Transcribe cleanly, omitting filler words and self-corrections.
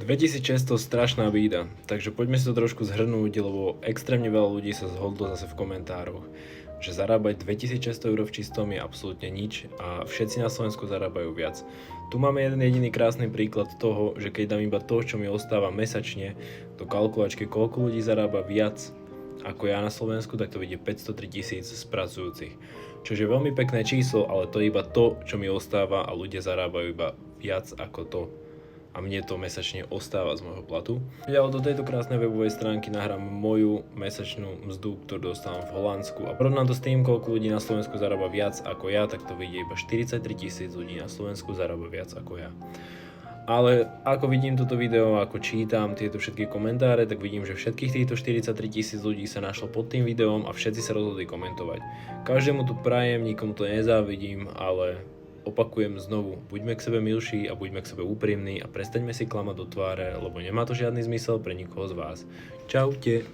2600 strašná bída, takže poďme si to trošku zhrnúť, lebo extrémne veľa ľudí sa zhodlo zase v komentároch, že zarábať 2600 eur v čistom je absolútne nič a všetci na Slovensku zarábajú viac. Tu máme jeden jediný krásny príklad toho, že keď dám iba to, čo mi ostáva mesačne do kalkulačky, koľko ľudí zarába viac ako ja na Slovensku, tak to vidie 503 000 z pracujúcich. Čo je veľmi pekné číslo, ale to je iba to, čo mi ostáva a ľudia zarábajú iba viac ako to. A mne to mesačne ostáva z môjho platu. Ja do tejto krásnej webovej stránky nahrám moju mesačnú mzdu, ktorú dostávam v Holandsku a porovnám to s tým, koľko ľudí na Slovensku zarába viac ako ja, tak to vidie iba 43 000 ľudí na Slovensku zarába viac ako ja. Ale ako vidím toto video, ako čítam tieto všetky komentáre, tak vidím, že všetkých týchto 43 000 ľudí sa našlo pod tým videom a všetci sa rozhodli komentovať. Každému to prajem, nikomu to nezávidím, ale opakujem znovu, buďme k sebe milší a buďme k sebe úprimní a prestaňme si klamať do tváre, lebo nemá to žiadny zmysel pre nikoho z vás. Čaute.